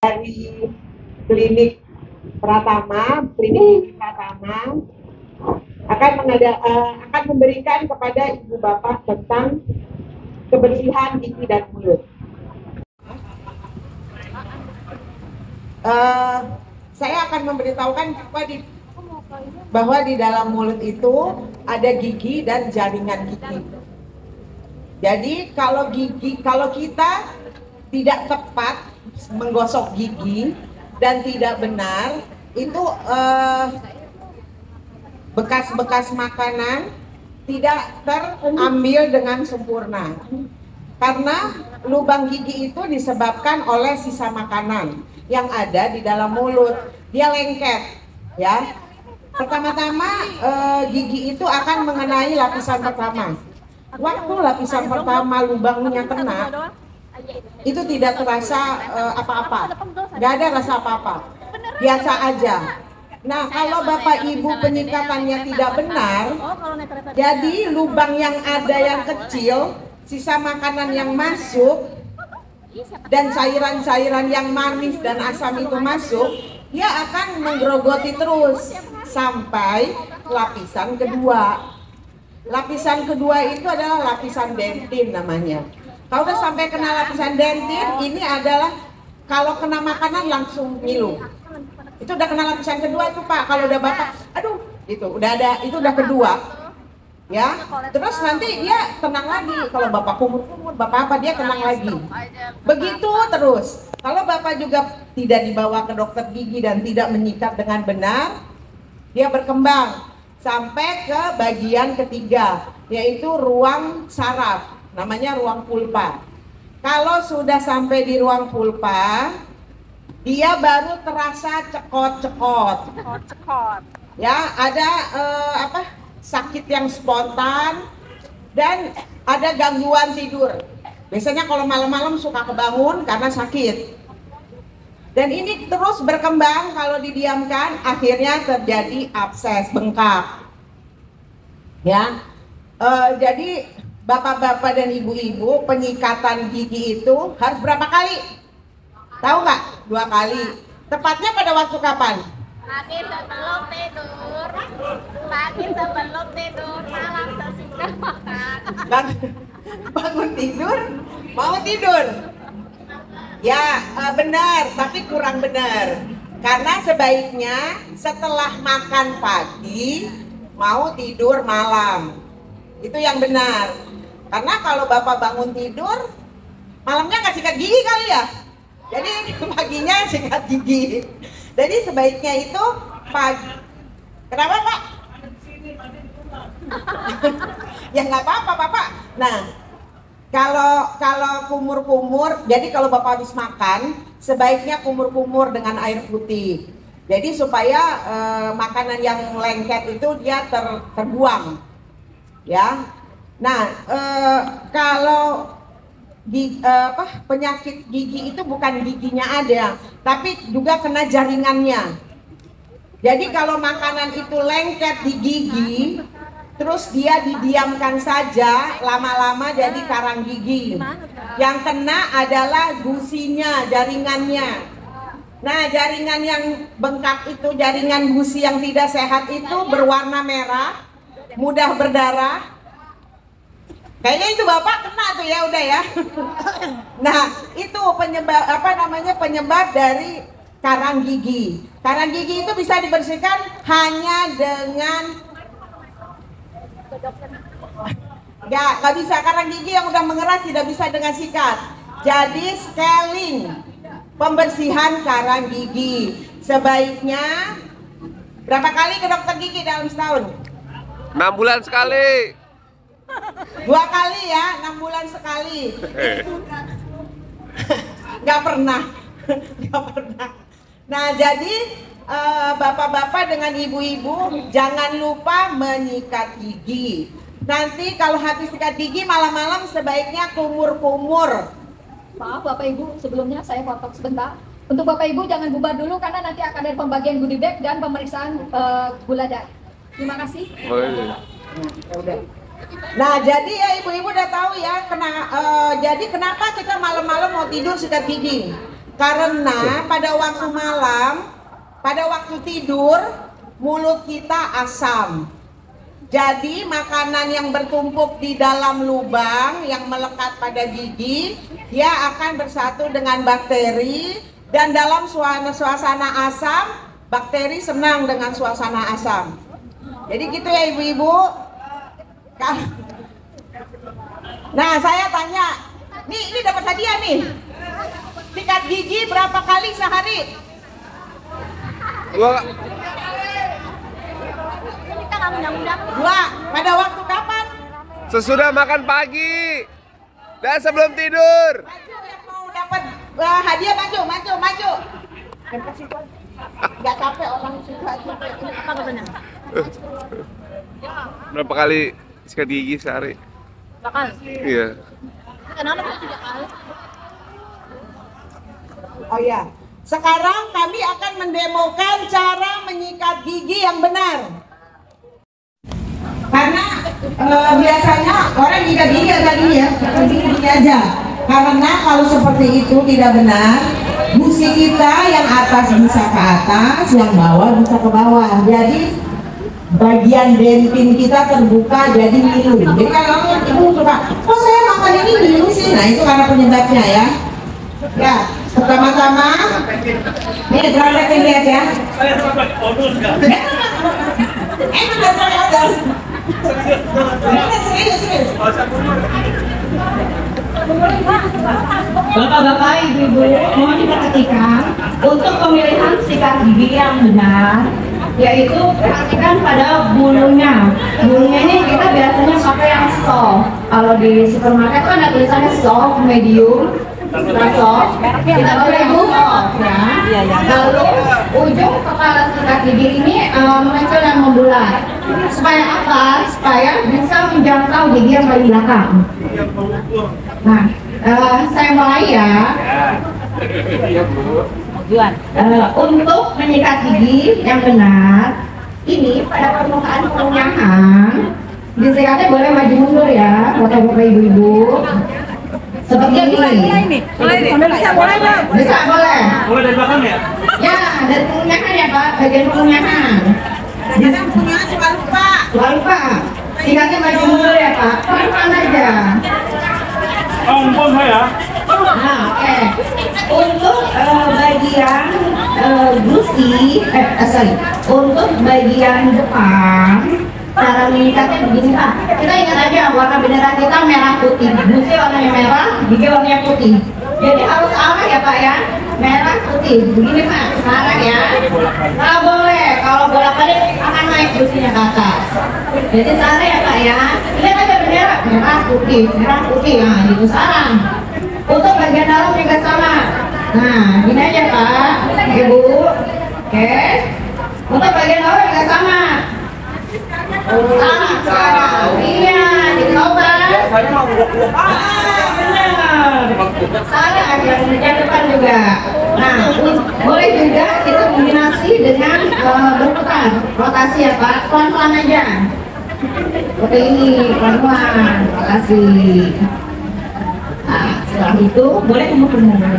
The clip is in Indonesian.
dari klinik Gigi Pratama akan memberikan kepada ibu bapak tentang kebersihan gigi dan mulut. Saya akan memberitahukan bahwa di dalam mulut itu ada gigi dan jaringan gigi. Jadi kalau kita tidak tepat menggosok gigi dan tidak benar, itu bekas-bekas makanan tidak terambil dengan sempurna. Karena lubang gigi itu disebabkan oleh sisa makanan yang ada di dalam mulut. Dia lengket, ya. Pertama-tama gigi itu akan mengenai lapisan pertama. Waktu lapisan pertama lubangnya kena, itu tidak terasa apa-apa, nggak ada rasa apa-apa, biasa aja. Nah, kalau Bapak Ibu penyikatannya tidak benar, jadi lubang yang ada yang kecil, sisa makanan yang masuk, dan cairan-cairan yang manis dan asam itu masuk, dia akan menggerogoti terus sampai lapisan kedua. Lapisan kedua itu adalah lapisan dentin namanya. Kalau udah sampai kena lapisan dentin, ini adalah kalau kena makanan langsung ngilu. Itu udah kena lapisan kedua tuh Pak. Kalau udah Bapak, aduh, itu udah ada, itu udah kedua. Ya, terus nanti dia tenang lagi. Kalau Bapak kumur-kumur, Bapak apa, dia tenang lagi. Begitu terus. Kalau Bapak juga tidak dibawa ke dokter gigi dan tidak menyikat dengan benar, dia berkembang sampai ke bagian ketiga, yaitu ruang saraf, namanya ruang pulpa. Kalau sudah sampai di ruang pulpa, dia baru terasa cekot-cekot. Ya, ada sakit yang spontan dan ada gangguan tidur. Biasanya kalau malam-malam suka kebangun karena sakit. Dan ini terus berkembang, kalau didiamkan akhirnya terjadi abses, bengkak. Ya, jadi bapak-bapak dan ibu-ibu, penyikatan gigi itu harus berapa kali? Tahu nggak? 2 kali. Tepatnya pada waktu kapan? Pagi sebelum tidur, malam sesudah makan. Bangun tidur, mau tidur. Ya, benar, tapi kurang benar. Karena sebaiknya setelah makan pagi, mau tidur malam. Itu yang benar. Karena kalau Bapak bangun tidur, malamnya nggak sikat gigi kali ya. Jadi paginya sikat gigi. Jadi sebaiknya itu pagi. Kenapa Pak? Ya nggak apa-apa Bapak. Nah, kalau kumur-kumur, jadi kalau Bapak habis makan, sebaiknya kumur-kumur dengan air putih. Jadi supaya makanan yang lengket itu dia terbuang, ya. Nah, kalau penyakit gigi itu bukan giginya ada, tapi juga kena jaringannya. Jadi kalau makanan itu lengket di gigi, terus dia didiamkan saja, lama-lama jadi karang gigi. Yang kena adalah gusinya, jaringannya. Nah, jaringan yang bengkak itu, jaringan gusi yang tidak sehat itu berwarna merah, mudah berdarah. Kayaknya itu Bapak kena tuh ya, udah ya. Nah, itu penyebab dari karang gigi. Karang gigi itu bisa dibersihkan hanya dengan nggak bisa, karang gigi yang udah mengeras tidak bisa dengan sikat. Jadi scaling, pembersihan karang gigi sebaiknya berapa kali ke dokter gigi dalam setahun? 6 bulan sekali. 2 kali ya, 6 bulan sekali. Nggak pernah. Nah, jadi bapak-bapak dengan ibu-ibu jangan lupa menyikat gigi. Nanti kalau habis sikat gigi malam-malam sebaiknya kumur-kumur. Maaf Bapak Ibu, sebelumnya saya potong sebentar. Untuk Bapak Ibu jangan bubar dulu karena nanti akan ada pembagian goodie bag dan pemeriksaan gula darah. Terima kasih. Oh, iya. Nah, jadi ya ibu-ibu udah tahu ya, jadi kenapa kita malam-malam mau tidur sikat gigi? Karena pada waktu malam, pada waktu tidur, mulut kita asam. Jadi makanan yang bertumpuk di dalam lubang yang melekat pada gigi, dia akan bersatu dengan bakteri, dan dalam suasana asam, bakteri senang dengan suasana asam. Jadi gitu ya ibu-ibu. Nah, saya tanya, nih ini dapat hadiah nih. Sikat gigi berapa kali sehari? 2. Kita nggak undang-undang. 2. Pada waktu kapan? Sesudah makan pagi dan sebelum tidur. Maju yang mau dapat hadiah, maju. Gak capek orang suka capek. Apa benar? Berapa kali sikat gigi sehari? Bakal. Iya. Kenapa kok 3 kali? Oh ya, sekarang kami akan mendemokan cara menyikat gigi yang benar. Karena biasanya orang nyikat gigi agak gini ya, gini aja. Karena kalau seperti itu tidak benar, gusi kita yang atas bisa ke atas, yang bawah bisa ke bawah. Jadi bagian dentin kita terbuka jadi ngilu. Jadi kalau ibu suka, kok saya makan ini ngilu sih? Nah itu karena penyebabnya ya. Ya, pertama-tama, nih praktekin lihat ya. Emang gak terlihat. Serius. Bapak-bapak, ibu-ibu, mohon diperhatikan untuk pemilihan sikat gigi yang benar, yaitu perhatikan pada bulunya. Bulunya ini kita biasanya pakai yang soft. Kalau di supermarket kan ada tulisannya soft, medium, soft. Kita pakai yang soft ya. Lalu ujung kepala sikat gigi ini menonjol dan membulat. Supaya apa? Supaya bisa menjangkau gigi yang paling belakang. Nah, saya mulai ya. Untuk menyikat gigi yang benar, ini pada permukaan pengunyahan, disikatnya boleh maju mundur ya, bapak-bapak ibu-ibu. Seperti ini. Bisa boleh bang. Bisa boleh. Mulai dari belakang ya? Ya, dari pengunyahan ya Pak, bagian pengunyahan. Kadang punya suka lupa. Lalu Pak, sikatnya maju mundur ya Pak, pelan-pelan aja. Ampun saya. Nah, oke. Untuk bagian gusi, untuk bagian depan, cara mengikatnya begini Pak. Kita ingat aja warna bendera kita merah putih. Gusi warnanya merah, gigi warnanya putih. Jadi harus arah ya Pak ya, merah putih. Begini Pak, sekarang ya. Nggak boleh, kalau bolak-balik akan naik gusinya ke atas. Jadi sekarang ya Pak ya, lihat aja bendera merah putih, nah gitu sekarang. Untuk bagian dalam juga sama. Nah, gini aja Pak, Ibu. Oke. Untuk bagian bawah juga sama. Sekarang. Iya, dicoba. Salah yang depan juga. Nah, boleh juga kita kombinasi dengan berputar rotasi ya Pak, pelan-pelan aja. Seperti ini, pelan-pelan rotasi. Nah, setelah itu boleh kamu benar.